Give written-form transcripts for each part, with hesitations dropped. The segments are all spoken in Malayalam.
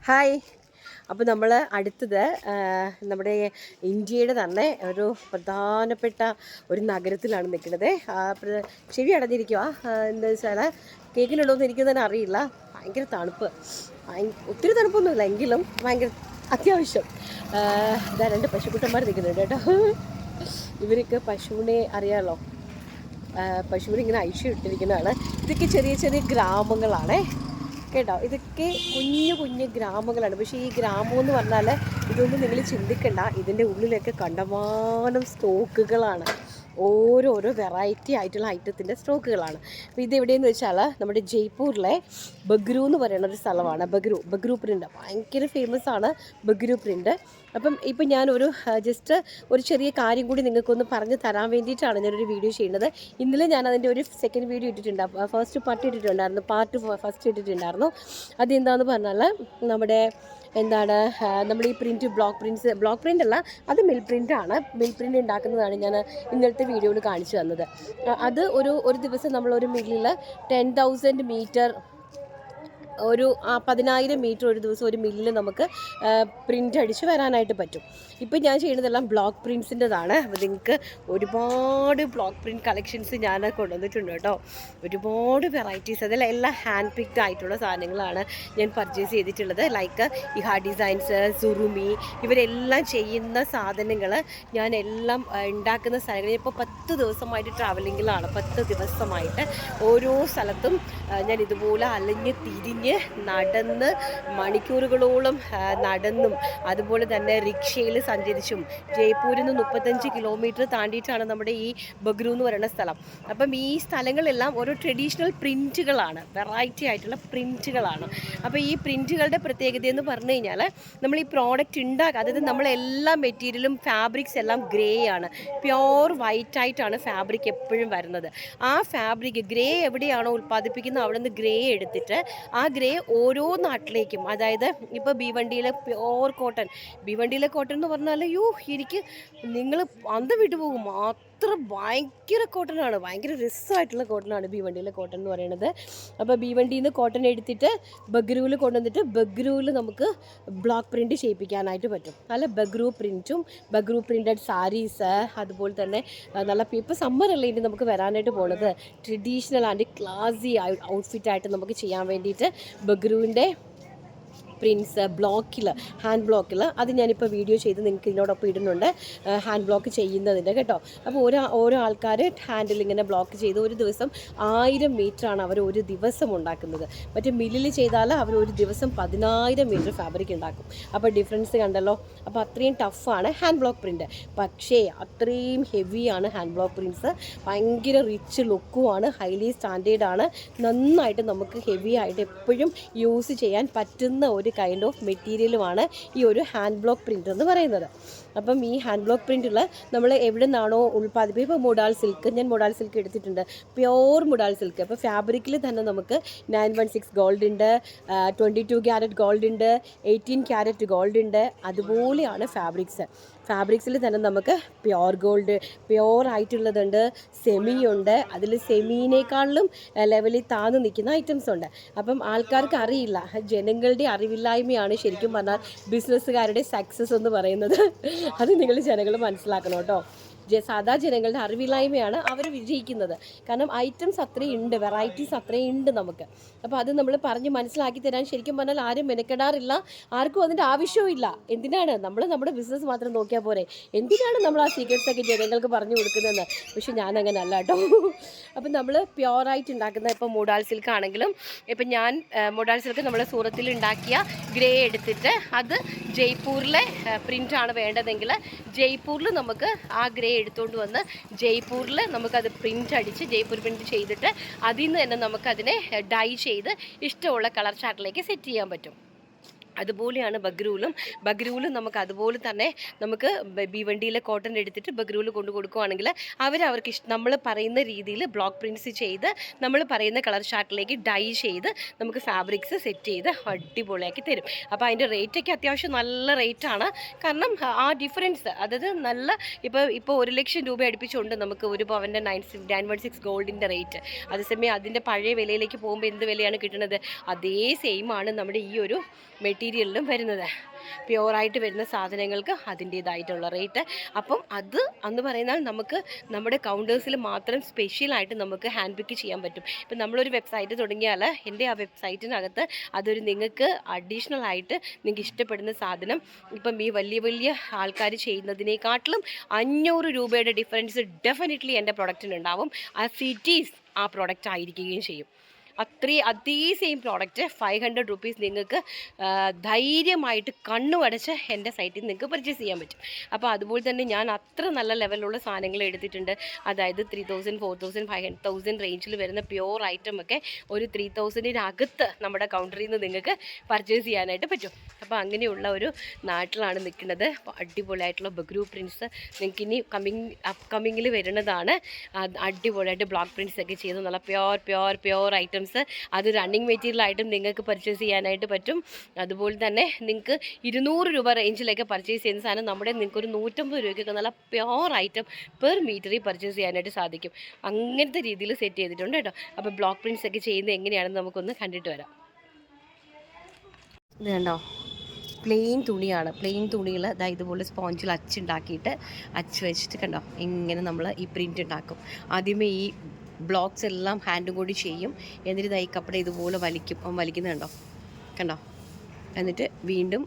ഹായ്. അപ്പോൾ നമ്മൾ അടുത്തത് നമ്മുടെ ഇന്ത്യയുടെ തന്നെ ഒരു പ്രധാനപ്പെട്ട ഒരു നഗരത്തിലാണ് നിൽക്കുന്നത്. ചെവി അടഞ്ഞിരിക്കുക. എന്താ വെച്ചാൽ കേൾക്കുന്നുണ്ടോയെന്ന് എനിക്ക് തന്നെ അറിയില്ല. ഭയങ്കര തണുപ്പ്, ഒത്തിരി തണുപ്പൊന്നുമില്ല എങ്കിലും ഭയങ്കര അത്യാവശ്യം. ഇതാ രണ്ട് പശുക്കുട്ടന്മാർ നിൽക്കുന്നുണ്ട് കേട്ടോ. ഇവർക്ക് പശുവിനെ അറിയാമല്ലോ, പശുവിനെ ഇങ്ങനെ അഴിച്ചു ഇട്ടിരിക്കുന്നതാണ്. ഇതൊക്കെ ചെറിയ ചെറിയ ഗ്രാമങ്ങളാണേ കേട്ടോ. ഇതൊക്കെ കുഞ്ഞു കുഞ്ഞു ഗ്രാമങ്ങളാണ്. പക്ഷേ ഈ ഗ്രാമം എന്ന് പറഞ്ഞാൽ ഇതൊന്നും നിങ്ങൾ ചിന്തിക്കണ്ട, ഇതിൻ്റെ ഉള്ളിലൊക്കെ കണ്ടമാനം സ്റ്റോക്കുകളാണ്. ഓരോരോ വെറൈറ്റി ആയിട്ടുള്ള ഐറ്റത്തിൻ്റെ സ്റ്റോക്കുകളാണ്. അപ്പോൾ ഇതെവിടെയെന്ന് വെച്ചാൽ നമ്മുടെ ജയ്പൂരിലെ ബഗ്രു എന്ന് പറയുന്ന ഒരു സ്ഥലമാണ്. ബഗ്രു പ്രിൻ്റ് ഭയങ്കര ഫേമസ് ആണ്, ബഗ്രു പ്രിൻ്റ്. അപ്പം ഇപ്പം ഞാനൊരു ജസ്റ്റ് ഒരു ചെറിയ കാര്യം കൂടി നിങ്ങൾക്കൊന്ന് പറഞ്ഞു തരാൻ വേണ്ടിയിട്ടാണ് ഞാനൊരു വീഡിയോ ചെയ്യുന്നത്. ഇന്നലെ ഞാൻ അതിൻ്റെ ഒരു സെക്കൻഡ് വീഡിയോ ഇട്ടിട്ടുണ്ട്. ഫസ്റ്റ് പാർട്ട് ഇട്ടിട്ടുണ്ടായിരുന്നു, പാർട്ട് ഫസ്റ്റ് ഇട്ടിട്ടുണ്ടായിരുന്നു. അതെന്താണെന്ന് പറഞ്ഞാൽ നമ്മുടെ നമ്മൾ ഈ ബ്ലോക്ക് പ്രിൻ്റ് അല്ല, അത് മിൽ പ്രിൻ്റാണ്. മിൽ പ്രിൻ്റ് ഉണ്ടാക്കുന്നതാണ് ഞാൻ ഇന്നലത്തെ വീഡിയോയിൽ കാണിച്ചു തന്നത്. അത് ഒരു ദിവസം നമ്മളൊരു മില്ലിൽ 10,000 മീറ്റർ, ഒരു 10,000 മീറ്റർ ഒരു ദിവസം ഒരു മില്ലിൽ നമുക്ക് പ്രിൻ്റ് അടിച്ച് വരാനായിട്ട് പറ്റും. ഇപ്പം ഞാൻ ചെയ്യുന്നതെല്ലാം ബ്ലോക്ക് പ്രിൻസിൻ്റെതാണ്. അപ്പോൾ നിങ്ങൾക്ക് ഒരുപാട് ബ്ലോക്ക് പ്രിൻറ്റ് കളക്ഷൻസ് ഞാൻ കൊണ്ടുവന്നിട്ടുണ്ട് കേട്ടോ. ഒരുപാട് വെറൈറ്റീസ്, അതിൽ എല്ലാം ഹാൻഡ് പിക്ഡ് ആയിട്ടുള്ള സാധനങ്ങളാണ് ഞാൻ പർച്ചേസ് ചെയ്തിട്ടുള്ളത്. ലൈക്ക് ഇഹാ ഡിസൈൻസ്, സുറുമി, ഇവരെല്ലാം ചെയ്യുന്ന സാധനങ്ങൾ ഞാൻ എല്ലാം ഉണ്ടാക്കുന്ന സ്ഥലങ്ങളിൽ ഇപ്പോൾ 10 ദിവസമായിട്ട് ട്രാവലിങ്ങിലാണ്. 10 ദിവസമായിട്ട് ഓരോ സ്ഥലത്തും ഞാൻ ഇതുപോലെ അലഞ്ഞ് തിരിഞ്ഞ് നടന്ന് മണിക്കൂറുകളോളം നടന്നും അതുപോലെ തന്നെ റിക്ഷയിൽ സഞ്ചരിച്ചും ജയ്പൂരിൽ നിന്ന് 35 കിലോമീറ്റർ താണ്ടിയിട്ടാണ് നമ്മുടെ ഈ ബഗ്രു എന്ന് പറയുന്ന സ്ഥലം. അപ്പം ഈ സ്ഥലങ്ങളെല്ലാം ഓരോ ട്രഡീഷണൽ പ്രിൻറ്റുകളാണ്, വെറൈറ്റി ആയിട്ടുള്ള പ്രിൻറ്റുകളാണ്. അപ്പോൾ ഈ പ്രിൻറ്റുകളുടെ പ്രത്യേകത എന്ന് പറഞ്ഞു കഴിഞ്ഞാൽ നമ്മൾ ഈ പ്രോഡക്റ്റ് ഉണ്ടാക്കുക, അതായത് നമ്മളെല്ലാ മെറ്റീരിയലും ഫാബ്രിക്സ് എല്ലാം ഗ്രേ ആണ്, പ്യോർ വൈറ്റ് ആയിട്ടാണ് ഫാബ്രിക് എപ്പോഴും വരുന്നത്. ആ ഫാബ്രിക് ഗ്രേ എവിടെയാണോ ഉൽപ്പാദിപ്പിക്കുന്നത് അവിടെ നിന്ന് ഗ്രേ എടുത്തിട്ട് ആ ഗ്രേ ഓരോ നാട്ടിലേക്കും, അതായത് ഇപ്പോൾ ഭീവണ്ടിയിലെ പ്യോർ കോട്ടൺ, ഭീവണ്ടിയിലെ കോട്ടൺ എന്ന് പറഞ്ഞാൽ എനിക്ക് നിങ്ങൾ അന്തം വിട്ടു പോകും, അത്ര ഭയങ്കര കോട്ടനാണ്, ഭയങ്കര രസമായിട്ടുള്ള കോട്ടനാണ് ഭീവണ്ടിയിലെ കോട്ടൺ എന്ന് പറയുന്നത്. അപ്പോൾ ഭീവണ്ടിയിൽ നിന്ന് കോട്ടൺ എടുത്തിട്ട് ബഗ്രുവിൽ കൊണ്ടുവന്നിട്ട് ബഗ്രുവിൽ നമുക്ക് ബ്ലോക്ക് പ്രിൻറ്റ് ചെയ്യിപ്പിക്കാനായിട്ട് പറ്റും. നല്ല ബഗ്രു പ്രിൻറ്റും ബഗ്രു പ്രിൻറ്റഡ് സാരീസ്, അതുപോലെ തന്നെ നല്ല ഇപ്പോൾ സമ്മറല്ലേ ഇനി നമുക്ക് വരാനായിട്ട് പോകുന്നത്, ട്രഡീഷണൽ ആൻഡ് ക്ലാസി ഔട്ട്ഫിറ്റായിട്ട് നമുക്ക് ചെയ്യാൻ വേണ്ടിയിട്ട് ബഗ്രുവിൻ്റെ പ്രിൻസ് ബ്ലോക്കിൽ, ഹാൻഡ് ബ്ലോക്കിൽ, അത് ഞാനിപ്പോൾ വീഡിയോ ചെയ്ത് നിങ്ങൾക്ക് ഇതിനോടൊപ്പം ഇടുന്നുണ്ട്, ഹാൻഡ് ബ്ലോക്ക് ചെയ്യുന്നതിൻ്റെ കേട്ടോ. അപ്പോൾ ഓരോ ആൾക്കാർ ഹാൻഡിൽ ഇങ്ങനെ ബ്ലോക്ക് ചെയ്ത് ഒരു ദിവസം 1000 മീറ്ററാണ് അവർ ഒരു ദിവസം ഉണ്ടാക്കുന്നത്. മറ്റേ മില്ലിൽ ചെയ്താൽ അവർ ഒരു ദിവസം 10,000 മീറ്റർ ഫാബ്രിക് ഉണ്ടാക്കും. അപ്പോൾ ഡിഫറൻസ് കണ്ടല്ലോ. അപ്പോൾ അത്രയും ടഫാണ് ഹാൻഡ് ബ്ലോക്ക് പ്രിൻറ്റ്, പക്ഷേ അത്രയും ഹെവിയാണ് ഹാൻഡ് ബ്ലോക്ക് പ്രിൻറ്റ്സ്. ഭയങ്കര റിച്ച് ലുക്കുമാണ്, ഹൈലി സ്റ്റാൻഡേർഡാണ്, നന്നായിട്ട് നമുക്ക് ഹെവി ആയിട്ട് എപ്പോഴും യൂസ് ചെയ്യാൻ പറ്റുന്ന ഒരു കൈൻഡ് ഓഫ് മെറ്റീരിയലുമാണ് ഈ ഒരു ഹാൻഡ് ബ്ലോക്ക് പ്രിൻ്റ് എന്ന് പറയുന്നത്. അപ്പം ഈ ഹാൻഡ് ബ്ലോക്ക് പ്രിൻറ്റുള്ള നമ്മൾ എവിടെ നിന്നാണോ ഉൽപ്പാദിപ്പിക്കുക, ഇപ്പോൾ മുഡാൾ സിൽക്ക്, ഞാൻ മുഡാൾ സിൽക്ക് എടുത്തിട്ടുണ്ട്, പ്യോർ മുഡാൾ സിൽക്ക്. അപ്പോൾ ഫാബ്രിക്കിൽ തന്നെ നമുക്ക് 916 ഗോൾഡ് ഉണ്ട്, 22 ക്യാരറ്റ് ഗോൾഡ് ഉണ്ട്, 18 ക്യാരറ്റ് ഗോൾഡ് ഉണ്ട്. അതുപോലെയാണ് ഫാബ്രിക്സിൽ തന്നെ നമുക്ക് പ്യോർ ഗോൾഡ്, പ്യോർ ആയിട്ടുള്ളതുണ്ട്, സെമി ഉണ്ട്, അതിൽ സെമീനേക്കാളിലും ലെവലിൽ താന്ന് നിൽക്കുന്ന ഐറ്റംസ് ഉണ്ട്. അപ്പം ആൾക്കാർക്ക് അറിയില്ല, ജനങ്ങളുടെ അറിവില്ലായ്മയാണ് ശരിക്കും പറഞ്ഞാൽ ബിസിനസ്സുകാരുടെ സക്സസ് എന്ന് പറയുന്നത്. അത് നിങ്ങൾ ജനങ്ങൾ മനസ്സിലാക്കണം കേട്ടോ. സാധാ ജനങ്ങളുടെ അറിവില്ലായ്മയാണ് അവർ വിജയിക്കുന്നത്. കാരണം ഐറ്റംസ് അത്രയും ഉണ്ട്, വെറൈറ്റീസ് അത്രയും ഉണ്ട് നമുക്ക്. അപ്പോൾ അത് നമ്മൾ പറഞ്ഞ് മനസ്സിലാക്കി തരാൻ ശരിക്കും പറഞ്ഞാൽ ആരും മെനക്കെടാറില്ല, ആർക്കും അതിൻ്റെ ആവശ്യവും ഇല്ല. എന്തിനാണ് നമ്മൾ നമ്മുടെ ബിസിനസ് മാത്രം നോക്കിയാൽ പോരെ, എന്തിനാണ് നമ്മൾ ആ സീക്രട്സൊക്കെ ജനങ്ങൾക്ക് പറഞ്ഞു കൊടുക്കുന്നതെന്ന്. പക്ഷെ ഞാനങ്ങനെ അല്ല കേട്ടോ. അപ്പം നമ്മൾ പ്യോറായിട്ട് ഉണ്ടാക്കുന്ന, ഇപ്പോൾ മുഡാൾ സിൽക്ക് ആണെങ്കിലും, ഇപ്പം ഞാൻ മുഡാൾ സിൽക്ക് നമ്മൾ സൂറത്തിൽ ഉണ്ടാക്കിയ ഗ്രേ എടുത്തിട്ട് അത് ജയ്പൂരിലെ പ്രിൻ്റാണ് വേണ്ടതെങ്കിൽ ജയ്പൂരിൽ നമുക്ക് ആ ഗ്രേ എടുത്തുകൊണ്ട് വന്ന് ജയ്പൂരിൽ നമുക്കത് പ്രിൻ്റ് അടിച്ച് ജയ്പൂർ പ്രിൻ്റ് ചെയ്തിട്ട് അതിൽ നിന്ന് തന്നെ നമുക്കതിനെ ഡൈ ചെയ്ത് ഇഷ്ടമുള്ള കളർ ചാർട്ടിലേക്ക് സെറ്റ് ചെയ്യാൻ പറ്റും. അതുപോലെയാണ് ബഗ്രുവിലും നമുക്ക് അതുപോലെ തന്നെ നമുക്ക് ഭീവണ്ടിയിലെ കോട്ടൺ എടുത്തിട്ട് ബഗ്രുവിൽ കൊണ്ടു കൊടുക്കുകയാണെങ്കിൽ അവർക്ക് നമ്മൾ പറയുന്ന രീതിയിൽ ബ്ലോക്ക് പ്രിൻറ്റ്സ് ചെയ്ത് നമ്മൾ പറയുന്ന കളർ ചാർട്ടിലേക്ക് ഡൈ ചെയ്ത് നമുക്ക് ഫാബ്രിക്സ് സെറ്റ് ചെയ്ത് അടിപൊളിയാക്കി തരും. അപ്പോൾ അതിൻ്റെ റേറ്റൊക്കെ അത്യാവശ്യം നല്ല റേറ്റാണ്. കാരണം ആ ഡിഫറൻസ്, അതായത് നല്ല ഇപ്പോൾ 1 ലക്ഷം രൂപ അടുപ്പിച്ചുകൊണ്ട് നമുക്ക് ഒരു പവൻ്റെ 916 ഗോൾഡിൻ്റെ റേറ്റ്. അതേസമയം അതിൻ്റെ പഴയ വിലയിലേക്ക് പോകുമ്പോൾ എന്ത് വിലയാണ് കിട്ടുന്നത്, അതേ സെയിമാണ് നമ്മുടെ ഈ ഒരു മെറ്റീരിയൽ മെറ്റീരിയലിലും വരുന്നത്. പ്യുവറായിട്ട് വരുന്ന സാധനങ്ങൾക്ക് അതിൻ്റേതായിട്ടുള്ള റേറ്റ്. അപ്പം അത് എന്ന് പറയുന്നത് നമുക്ക് നമ്മുടെ കൗണ്ടേഴ്സിൽ മാത്രം സ്പെഷ്യലായിട്ട് നമുക്ക് ഹാൻഡ് പിക്ക് ചെയ്യാൻ പറ്റും. ഇപ്പം നമ്മളൊരു വെബ്സൈറ്റ് തുടങ്ങിയാൽ എൻ്റെ ആ വെബ്സൈറ്റിനകത്ത് അതൊരു നിങ്ങൾക്ക് അഡീഷണൽ ആയിട്ട് നിങ്ങൾക്ക് ഇഷ്ടപ്പെടുന്ന സാധനം ഇപ്പം ഈ വലിയ വലിയ ആൾക്കാർ ചെയ്യുന്നതിനേക്കാട്ടിലും 500 രൂപയുടെ ഡിഫറൻസ് ഡെഫിനറ്റ്ലി എൻ്റെ പ്രൊഡക്റ്റിനുണ്ടാവും. ആ സിറ്റീസ് ആ പ്രൊഡക്റ്റ് ആയിരിക്കുകയും ചെയ്യും. അതേ സെയിം പ്രോഡക്റ്റ് 500 റുപ്പീസ് നിങ്ങൾക്ക് ധൈര്യമായിട്ട് കണ്ണുമടച്ച് എൻ്റെ സൈറ്റിൽ നിന്ന് നിങ്ങൾക്ക് പർച്ചേസ് ചെയ്യാൻ പറ്റും. അപ്പോൾ അതുപോലെ തന്നെ ഞാൻ അത്ര നല്ല ലെവലിലുള്ള സാധനങ്ങൾ എടുത്തിട്ടുണ്ട്. അതായത് 3000, 4000, 5000 റേഞ്ചിൽ വരുന്ന പ്യുവർ ഐറ്റം ഒക്കെ ഒരു 3000-നകത്ത് നമ്മുടെ കൗണ്ടറിൽ നിന്ന് നിങ്ങൾക്ക് പർച്ചേസ് ചെയ്യാനായിട്ട് പറ്റും. അപ്പോൾ അങ്ങനെയുള്ള ഒരു നാട്ടിലാണ് നിൽക്കുന്നത്. അപ്പോൾ അടിപൊളിയായിട്ടുള്ള ബഗ്രൂ പ്രിൻറ്റ്സ് നിങ്ങൾക്ക് ഇനി അപ്കമ്മിങ്ങിൽ വരുന്നതാണ്. അടിപൊളിയായിട്ട് ബ്ലോക്ക് പ്രിൻറ്റ്സ് ഒക്കെ ചെയ്ത് നല്ല പ്യുവർ ഐറ്റംസ് അത് റണ്ണിങ് മെറ്റീരിയലായിട്ടും നിങ്ങൾക്ക് പർച്ചേസ് ചെയ്യാനായിട്ട് പറ്റും. അതുപോലെ തന്നെ നിങ്ങൾക്ക് 200 രൂപ റേഞ്ചിലൊക്കെ പർച്ചേസ് ചെയ്യുന്ന സാധനം നമ്മുടെ നിങ്ങൾക്ക് ഒരു 150 രൂപയ്ക്കൊക്കെ നല്ല പ്യുവർ ഐറ്റം പെർ മീറ്ററിൽ പർച്ചേസ് ചെയ്യാനായിട്ട് സാധിക്കും. അങ്ങനത്തെ രീതിയിൽ സെറ്റ് ചെയ്തിട്ടുണ്ട് കേട്ടോ. അപ്പോൾ ബ്ലോക്ക് പ്രിൻറ്റ്സ് ഒക്കെ ചെയ്യുന്നത് എങ്ങനെയാണെന്ന് നമുക്കൊന്ന് കണ്ടിട്ട് വരാം. ഇത് കണ്ടോ, പ്ലെയിൻ തുണിയാണ്. പ്ലെയിൻ തുണിയിൽ ഇതുപോലെ സ്പോഞ്ചിൽ അച്ചുണ്ടാക്കിയിട്ട് അച്ച് വെച്ചിട്ട് കണ്ടോ ഇങ്ങനെ നമ്മൾ ഈ പ്രിൻ്റ് ഉണ്ടാക്കും. ആദ്യമേ ഈ ബ്ലോക്സ് എല്ലാം ഹാൻഡും കൂടി ചെയ്യും. എന്നിട്ട് ഈ കപ്പട ഇതുപോലെ വലിക്കുന്നത് കണ്ടോ. എന്നിട്ട് വീണ്ടും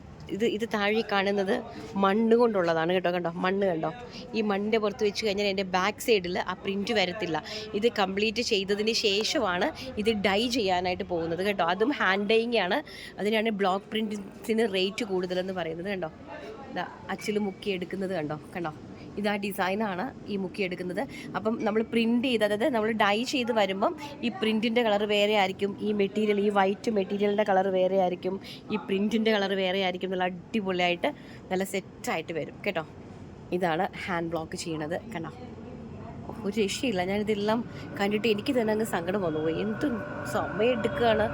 ഇത് താഴെ കാണുന്നത് മണ്ണ് കൊണ്ടുള്ളതാണ് കേട്ടോ. കണ്ടോ മണ്ണ് കണ്ടോ, ഈ മണ്ണിൻ്റെ പുറത്ത് വെച്ച് കഴിഞ്ഞാൽ എൻ്റെ ബാക്ക് സൈഡിൽ ആ പ്രിൻറ്റ് വരത്തില്ല. ഇത് കംപ്ലീറ്റ് ചെയ്തതിന് ശേഷമാണ് ഇത് ഡൈ ചെയ്യാനായിട്ട് പോകുന്നത് കേട്ടോ. അതും ഹാൻഡ് ഡൈയിങ് ആണ്. അതിനാണ് ബ്ലോക്ക് പ്രിൻറ്റിന് റേറ്റ് കൂടുതലെന്ന് പറയുന്നത്. കണ്ടോ അച്ചിൽ മുക്കി എടുക്കുന്നത് കണ്ടോ. ഇതാ ഡിസൈനാണ് ഈ മുക്കിയെടുക്കുന്നത്. അപ്പം നമ്മൾ പ്രിൻ്റ് ചെയ്ത്, അതായത് നമ്മൾ ഡൈ ചെയ്ത് വരുമ്പം ഈ പ്രിൻറ്റിൻ്റെ കളർ വേറെ ആയിരിക്കും, ഈ മെറ്റീരിയൽ ഈ വൈറ്റ് മെറ്റീരിയലിൻ്റെ കളർ വേറെ ആയിരിക്കും, ഈ പ്രിൻറ്റിൻ്റെ കളർ വേറെ ആയിരിക്കും. നല്ല അടിപൊളിയായിട്ട് നല്ല സെറ്റായിട്ട് വരും കേട്ടോ. ഇതാണ് ഹാൻഡ് ബ്ലോക്ക് ചെയ്യണത് കണ്ടോ. ഒരു രക്ഷയില്ല. ഞാനിതെല്ലാം കണ്ടിട്ട് എനിക്ക് തന്നെ അങ്ങ് സങ്കടം വന്നുപോയി. എന്ത് സമയം എടുക്കുകയാണ്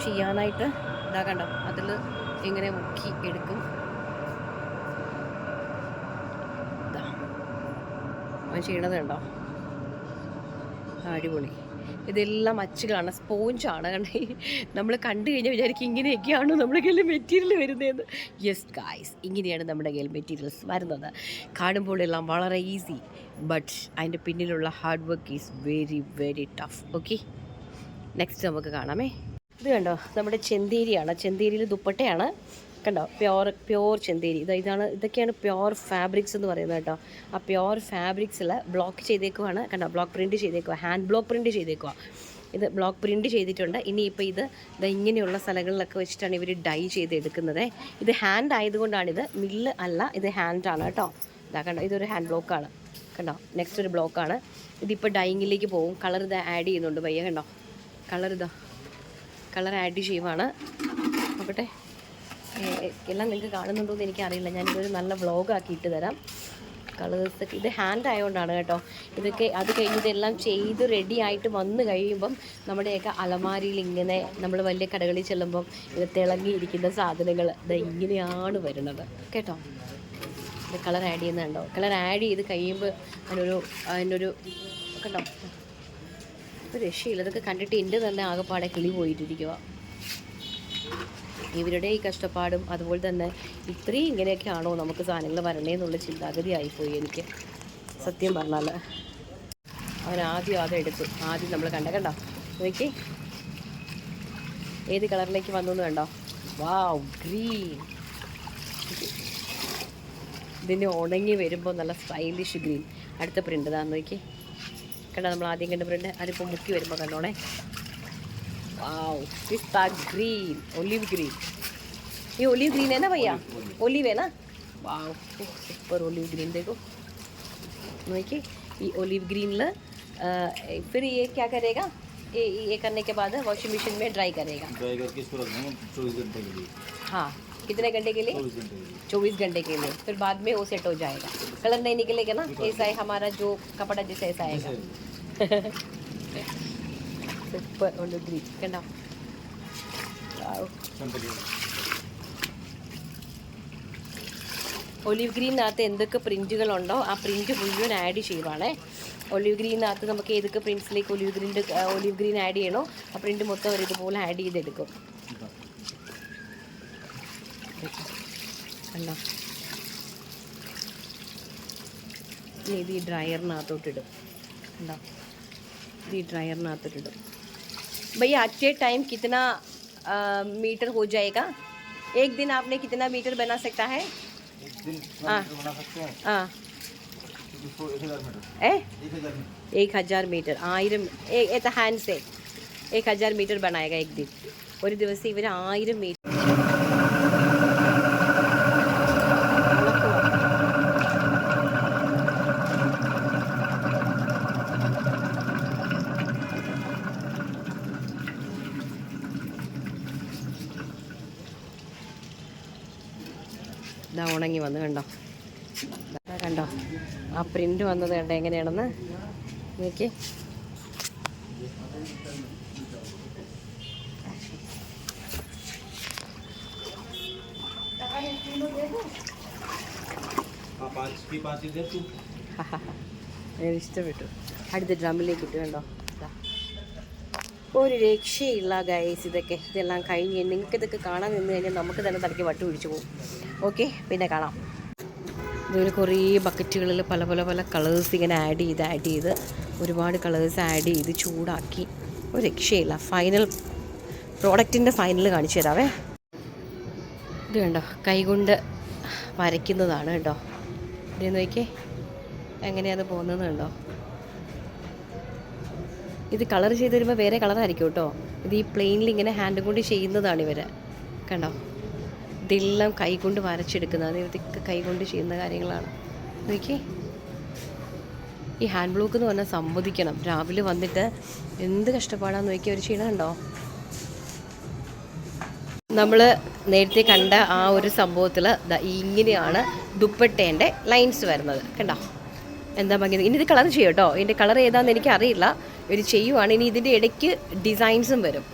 ചെയ്യാനായിട്ട്. ഇതാ കണ്ടോ, അതിൽ എങ്ങനെ മുക്കി എടുക്കും. ചെയ്യണത് കണ്ടോ, അടിപൊളി. ഇതെല്ലാം അച്ചുകളാണ്, സ്പോഞ്ചാണ്. കണ്ടേ, നമ്മൾ കണ്ടു കഴിഞ്ഞാൽ വിചാരിക്കും ഇങ്ങനെയൊക്കെയാണോ നമ്മുടെ കയ്യിൽ മെറ്റീരിയൽ വരുന്നതെന്ന്. യെസ് ഗായ്സ്, ഇങ്ങനെയാണ് നമ്മുടെ കയ്യിൽ മെറ്റീരിയൽസ് വരുന്നത്. കാണുമ്പോൾ എല്ലാം വളരെ ഈസി, ബട്ട് അതിൻ്റെ പിന്നിലുള്ള hard work is very very tough. Okay, next നമുക്ക് കാണാമേ. ഇത് കണ്ടോ, നമ്മുടെ ചെന്തേരിയാണ്. ചെന്തേരിയിൽ ദുപ്പട്ടയാണ് കണ്ടോ, പ്യോർ ചെന്തേരി. ഇതൊക്കെയാണ് പ്യോർ ഫാബ്രിക്സ് എന്ന് പറയുന്നത് കേട്ടോ. ആ പ്യോർ ഫാബ്രിക്സിൽ ബ്ലോക്ക് ചെയ്തേക്കുവാണ് കണ്ടോ, ബ്ലോക്ക് പ്രിൻറ്റ് ചെയ്തേക്കുക, ഹാൻഡ് ബ്ലോക്ക് പ്രിൻറ്റ് ചെയ്തേക്കുക. ഇത് ബ്ലോക്ക് പ്രിൻറ്റ് ചെയ്തിട്ടുണ്ട്. ഇനിയിപ്പോൾ ഇത് ഇങ്ങനെയുള്ള സ്ഥലങ്ങളിലൊക്കെ വെച്ചിട്ടാണ് ഇവർ ഡൈ ചെയ്തെടുക്കുന്നത്. ഇത് ഹാൻഡ് ആയതുകൊണ്ടാണിത്, മില്ല് അല്ല, ഇത് ഹാൻഡാണ് കേട്ടോ. ഇതാ കണ്ടോ, ഇതൊരു ഹാൻഡ് ബ്ലോക്കാണ് കണ്ടോ. നെക്സ്റ്റ് ഒരു ബ്ലോക്കാണ്. ഇതിപ്പോൾ ഡൈയിങ്ങിലേക്ക് പോകും. കളർ ആഡ് ചെയ്യുന്നുണ്ട് പയ്യ കണ്ടോ. കളർ ആഡ് ചെയ്യുവാണ്. നോക്കട്ടെ, എല്ലാം നിങ്ങൾക്ക് കാണുന്നുണ്ടോയെന്ന് എനിക്കറിയില്ല. ഞാനിതൊരു നല്ല വ്ളോഗാക്കി ഇട്ട് തരാം. കളേഴ്സൊക്കെ ഇത് ഹാൻഡ് ആയതുകൊണ്ടാണ് കേട്ടോ. ഇതൊക്കെ അത് കഴിഞ്ഞിതെല്ലാം ചെയ്ത് റെഡി ആയിട്ട് വന്നു കഴിയുമ്പം നമ്മുടെയൊക്കെ അലമാരിയിൽ ഇങ്ങനെ നമ്മൾ വലിയ കടകളിൽ ചെല്ലുമ്പം ഇത് തിളങ്ങിയിരിക്കുന്ന സാധനങ്ങൾ ഇങ്ങനെയാണ് വരുന്നത് കേട്ടോ. ഇത് കളർ ആഡ് ചെയ്യുന്നുണ്ടോ. കളർ ആഡ് ചെയ്ത് കഴിയുമ്പോൾ അതിനൊരു കേട്ടോ, ഒരു രക്ഷയില്ല. ഇതൊക്കെ കണ്ടിട്ട് എൻ്റെ തന്നെ ആകെപ്പാടെ കിളി പോയിട്ടിരിക്കുക. ഇവരുടെ ഈ കഷ്ടപ്പാടും അതുപോലെ തന്നെ ഇത്രയും ഇങ്ങനെയൊക്കെയാണോ നമുക്ക് സാധനങ്ങൾ വരണേന്നുള്ള ചിന്താഗതി ആയിപ്പോയി എനിക്ക് സത്യം പറഞ്ഞാൽ. അവരാദ്യം അതെടുത്തു. ആദ്യം നമ്മൾ കണ്ടോ നോക്കി ഏത് കളറിലേക്ക് വന്നു എന്ന് കണ്ടോ. വാവ്, ഗ്രീൻ. ഇതിന് ഉണങ്ങി വരുമ്പോൾ നല്ല സ്റ്റൈലിഷ് ഗ്രീൻ. അടുത്ത പ്രിൻ്റ് ഇതാന്ന് നോക്കി കണ്ടോ, നമ്മൾ ആദ്യം കണ്ട പ്രിൻ്റ്. അതിപ്പോൾ മുക്കി വരുമ്പോൾ കണ്ടോണേ. वाओ, पिस्ता ग्रीन, ओलिव ग्रीन. ये ओलिव ग्रीन है ना भैया, ओलिव है ना. Wow, super olive green. देखो देखिए, ये ओलिव ग्रीन फिर ये क्या करेगा, ये करने के बाद वॉशिंग मशीन में ड्राई करेगा. ड्राई करके इसको रखना 24 घंटे के लिए. हाँ, कितने घंटे के लिए? 24 घंटे के लिए. फिर बाद में वो सेट हो जाएगा. कलर नहीं निकलेगा ना, ऐसा है हमारा जो कपड़ा जैसे ऐसा आएगा. സൂപ്പർ ഒരു ഗ്രീൻ കണ്ടോ. ഒലിവ് ഗ്രീനകത്ത് എന്തൊക്കെ പ്രിൻറ്റുകളുണ്ടോ ആ പ്രിൻറ്റ് മുഴുവൻ ആഡ് ചെയ്യുവാണേ. ഒലിവ് ഗ്രീനകത്ത് നമുക്ക് ഏതൊക്കെ പ്രിൻറ്റ്സിലേക്ക് ഒലിവ് ഗ്രീൻ ആഡ് ചെയ്യണോ ആ പ്രിൻറ്റ് മൊത്തം അവർ ഇതുപോലെ ആഡ് ചെയ്തെടുക്കും. കണ്ടോ. ഇനി ഇത് ഈ ഡ്രയറിനകത്തോട്ടിടും. കണ്ടോ, ഇത് ഈ ഡ്രയറിനകത്തോട്ടിടും. भैया अच्छे टाइम कितना मीटर हो जाएगा? एक दिन आपने कितना मीटर बना सकता है? एक दिन बना सकते हैं। हाँ 1000 मीटर 1000 ഹാൻഡ് से 1000 मीटर बनाएगा एक दिन. ഒരു ദിവസം ഇവർ 1000 മീറ്റർ. ഇതാ ഉണങ്ങി വന്ന് കണ്ടോ, കണ്ടോ ആ പ്രിൻ്റ് വന്നത് കണ്ടോ എങ്ങനെയാണെന്ന് നോക്കി. ഇഷ്ടപ്പെട്ടു. അടുത്ത ഡ്രമ്മിലേക്ക് ഇട്ട് കണ്ടോ. ഒരു രക്ഷയില്ല ഗൈസ്. ഇതെല്ലാം കഴിഞ്ഞ് നിങ്ങൾക്ക് ഇതൊക്കെ കാണാൻ നിന്ന് കഴിഞ്ഞാൽ നമുക്ക് തന്നെ തലയ്ക്ക് വട്ട് പിടിച്ചു പോകും. ഓക്കെ, പിന്നെ കാണാം. ഇതുപോലെ കുറേ ബക്കറ്റുകളിൽ പല പല പല കളേഴ്സ് ഇങ്ങനെ ആഡ് ചെയ്ത് ഒരുപാട് കളേഴ്സ് ആഡ് ചെയ്ത് ചൂടാക്കി ഒരു രക്ഷയില്ല. ഫൈനൽ പ്രോഡക്റ്റിൻ്റെ ഫൈനൽ കാണിച്ചു തരാവേ. ഇത് കണ്ടോ, കൈകൊണ്ട് വരയ്ക്കുന്നതാണ് കേട്ടോ. ഇത് നോക്കിയേ എങ്ങനെയാണ് പോകുന്നത് കണ്ടോ. ഇത് കളർ ചെയ്ത് വരുമ്പോൾ വേറെ കളറായിരിക്കും കേട്ടോ. ഇത് ഈ പ്ലെയിനിൽ ഇങ്ങനെ ഹാൻഡ് കൊണ്ട് ചെയ്യുന്നതാണ് ഇവർ. കണ്ടോ, ഇതെല്ലാം കൈകൊണ്ട് വരച്ചെടുക്കുന്നത്. ഇതൊക്കെ കൈകൊണ്ട് ചെയ്യുന്ന കാര്യങ്ങളാണ്. നോക്കിയേ, ഈ ഹാൻഡ് ബ്ലോക്ക് എന്ന് പറഞ്ഞാൽ സമ്മതിക്കണം. രാവിലെ വന്നിട്ട് എന്ത് കഷ്ടപ്പാടാന്ന് നോക്കി അവർ ചെയ്യണമുണ്ടോ. നമ്മൾ നേരത്തെ കണ്ട ആ ഒരു സംഭവത്തിൽ ഇങ്ങനെയാണ് ദുപ്പട്ടേൻ്റെ ലൈൻസ് വരുന്നത്. കണ്ടോ എന്താ ഭംഗി. ഇനി ഇത് കളർ ചെയ്യും കേട്ടോ. ഇതിൻ്റെ കളർ ഏതാണെന്ന് എനിക്കറിയില്ല. ഇവർ ചെയ്യുവാണ്. ഇനി ഇതിൻ്റെ ഇടയ്ക്ക് ഡിസൈൻസും വരും.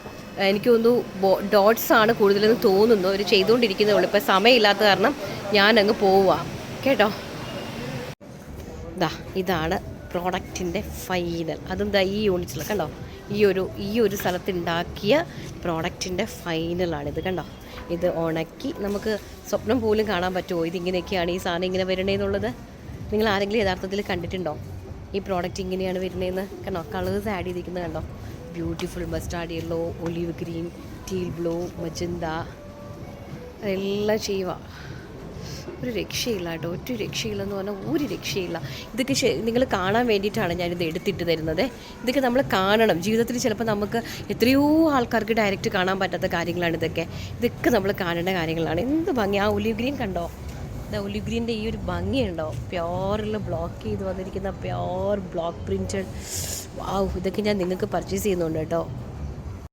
എനിക്ക് തോന്നുന്നു ഡോട്ട്സ് ആണ് കൂടുതലെന്ന് തോന്നുന്നു. അവർ ചെയ്തുകൊണ്ടിരിക്കുന്നേ ഉള്ളൂ. ഇപ്പം സമയമില്ലാത്ത കാരണം ഞാനങ്ങ് പോവുക കേട്ടോ. ഇതാണ് പ്രോഡക്റ്റിൻ്റെ ഫൈനൽ. അതും ഈ യൂണിറ്റിൽ കണ്ടോ, ഈ ഒരു സ്ഥലത്തുണ്ടാക്കിയ പ്രോഡക്റ്റിൻ്റെ ഫൈനലാണിത്. കണ്ടോ, ഇത് ഉണക്കി നമുക്ക് സ്വപ്നം പോലും കാണാൻ പറ്റുമോ ഇതിങ്ങനെയൊക്കെയാണ് ഈ സാധനം ഇങ്ങനെ വരണേന്നുള്ളത്. നിങ്ങൾ ആരെങ്കിലും യഥാർത്ഥത്തിൽ കണ്ടിട്ടുണ്ടോ ഈ പ്രോഡക്റ്റ് ഇങ്ങനെയാണ് വരുന്നതെന്ന്? കണ്ടോ, കളേഴ്സ് ആഡ് ചെയ്തിരിക്കുന്നത് കണ്ടോ. Beautiful mustard yellow, olive green, teal blue, magenta എല്ലാം ചെയ്യുക. ഒരു രക്ഷയില്ല കേട്ടോ, ഒറ്റ രക്ഷയില്ലെന്ന് പറഞ്ഞാൽ ഒരു രക്ഷയില്ല. ഇതൊക്കെ നിങ്ങൾ കാണാൻ വേണ്ടിയിട്ടാണ് ഞാനിത് എടുത്തിട്ട് തരുന്നത്. ഇതൊക്കെ നമ്മൾ കാണണം. ജീവിതത്തിൽ ചിലപ്പോൾ നമുക്ക് എത്രയോ ആൾക്കാർക്ക് ഡയറക്റ്റ് കാണാൻ പറ്റാത്ത കാര്യങ്ങളാണ് ഇതൊക്കെ നമ്മൾ കാണേണ്ട കാര്യങ്ങളാണ്. എന്ത് ഭംഗി. ആ ഒലിവ് ഗ്രീൻ കണ്ടോ, ഒലിവ് ഗ്രീൻ്റെ ഈ ഒരു ഭംഗിയുണ്ടോ. പ്യോറിൽ ബ്ലോക്ക് ചെയ്ത് വന്നിരിക്കുന്ന പ്യോർ ബ്ലോക്ക് പ്രിൻറ്റഡ്. വാവ്, ഇതൊക്കെ ഞാൻ നിങ്ങൾക്ക് പർച്ചേസ് ചെയ്യുന്നുണ്ട് കേട്ടോ.